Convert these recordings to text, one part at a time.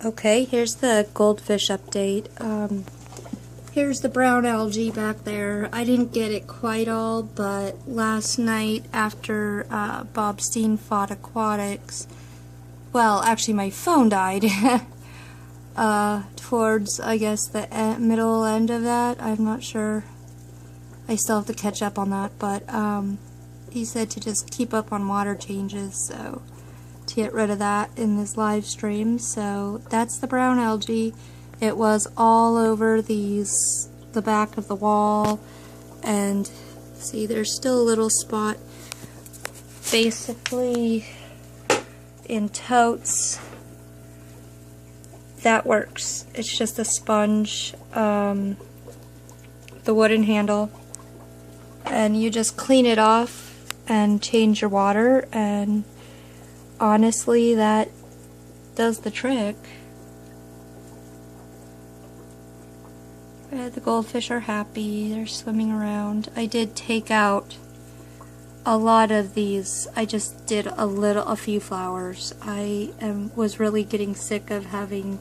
Okay, here's the goldfish update. Here's the brown algae back there. I didn't get it quite all, but last night after Bob Steen fought aquatics, well, actually my phone died towards, I guess, the middle end of that. I'm not sure. I still have to catch up on that, but he said to just keep up on water changes, so to get rid of that in this live stream. So that's the brown algae. It was all over the back of the wall, and see, there's still a little spot basically in totes. That works. It's just a sponge, the wooden handle, and you just clean it off and change your water, and honestly that does the trick. The goldfish are happy, they're swimming around. I did take out a lot of these. I just did a few flowers. I was really getting sick of having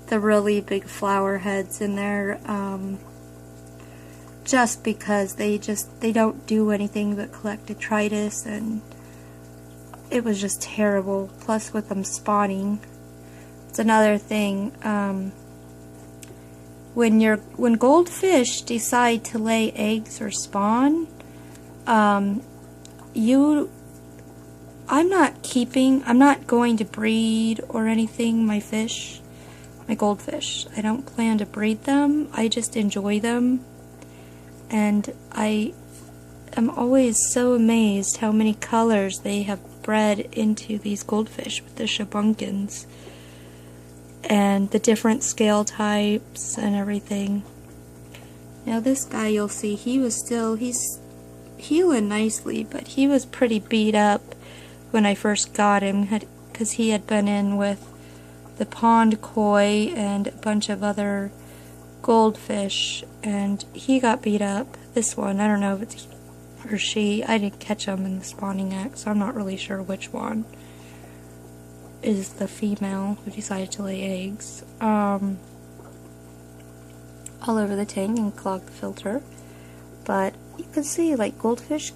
the really big flower heads in there, just because they don't do anything but collect detritus, and it was just terrible. Plus with them spawning, it's another thing. When goldfish decide to lay eggs or spawn, I'm not going to breed or anything my goldfish. I don't plan to breed them. I just enjoy them, and I am always so amazed how many colors they have bred into these goldfish with the shabunkins and the different scale types and everything. Now this guy, you'll see, he's healing nicely, but he was pretty beat up when I first got him, because he had been in with the pond koi and a bunch of other goldfish, and he got beat up. This one, I don't know if it's he or she. I didn't catch him in the spawning act, so I'm not really sure which one is the female who decided to lay eggs. All over the tank and clog the filter. But you can see, like, goldfish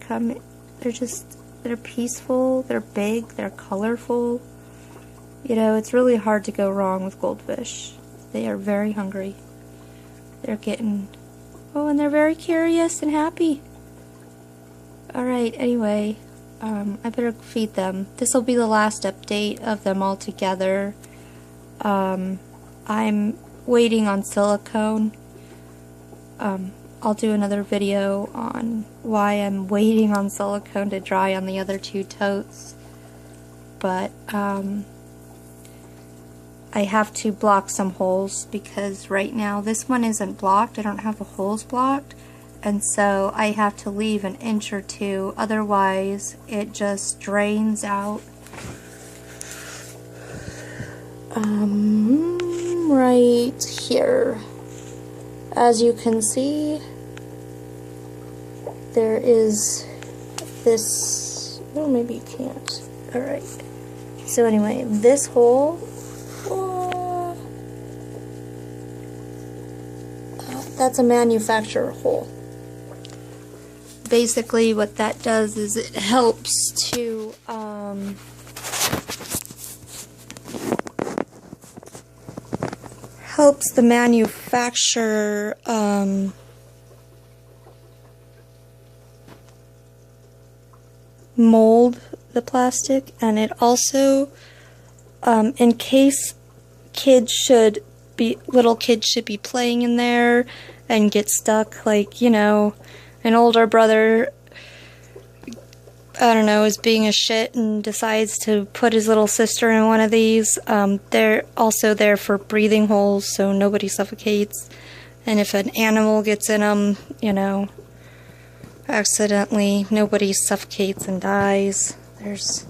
they're peaceful, they're big, they're colorful. You know, it's really hard to go wrong with goldfish. They are very hungry. And they're very curious and happy. Alright, anyway, I better feed them. This will be the last update of them all together. I'm waiting on silicone. I'll do another video on why I'm waiting on silicone to dry on the other two totes. But I have to block some holes, because right now this one isn't blocked. I don't have the holes blocked, and so I have to leave an inch or two, otherwise it just drains out. Right here, as you can see, there is this, oh, maybe you can't. Alright, so anyway, this hole, that's a manufacturer hole. Basically what that does is it helps to helps the manufacturer mold the plastic, and it also in case little kids should be playing in there and get stuck, like, you know, an older brother, I don't know, is being a shit and decides to put his little sister in one of these. They're also there for breathing holes, so nobody suffocates. And if an animal gets in them, you know, accidentally, nobody suffocates and dies. There's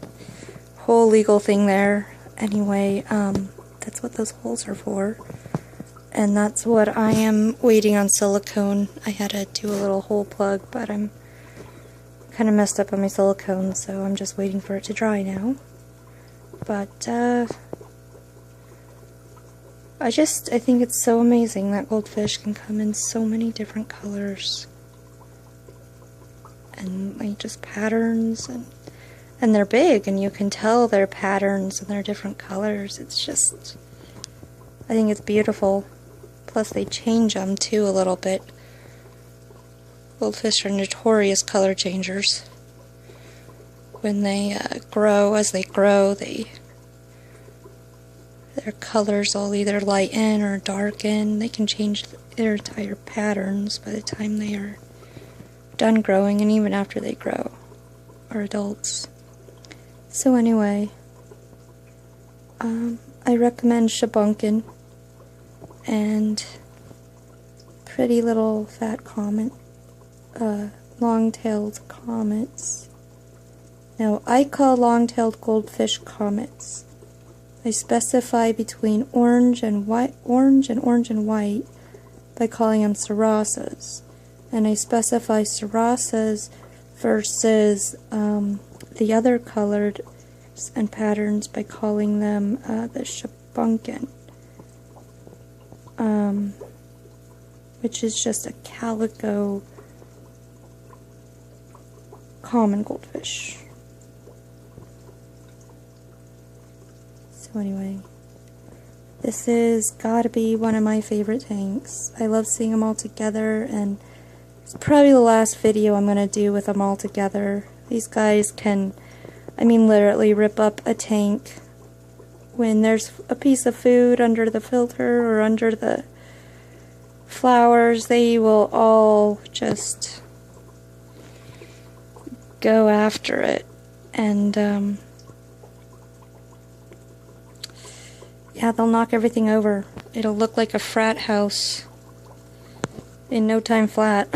a whole legal thing there. Anyway, that's what those holes are for. And that's what I am waiting on silicone. I had to do a little hole plug, but I'm kind of messed up on my silicone, so I'm just waiting for it to dry now. But I think it's so amazing that goldfish can come in so many different colors. And like just patterns, and they're big, and you can tell they're patterns and they're different colors. It's just, I think it's beautiful. Plus they change them too a little bit. Goldfish are notorious color changers. When they grow, as they grow, their colors will either lighten or darken. They can change their entire patterns by the time they are done growing, and even after they grow, are adults. So anyway, I recommend Shabunkin and pretty little fat comet, long-tailed comets. Now, I call long-tailed goldfish comets. I specify between orange and white by calling them sarasas. And I specify sarasas versus the other colored and patterns by calling them the Shabunkin, which is just a calico common goldfish. So anyway, this is gotta be one of my favorite tanks. I love seeing them all together, and it's probably the last video I'm gonna do with them all together. These guys can, I mean, literally rip up a tank when there's a piece of food under the filter or under the flowers. They will all just go after it, and yeah, they'll knock everything over. It'll look like a frat house in no time flat.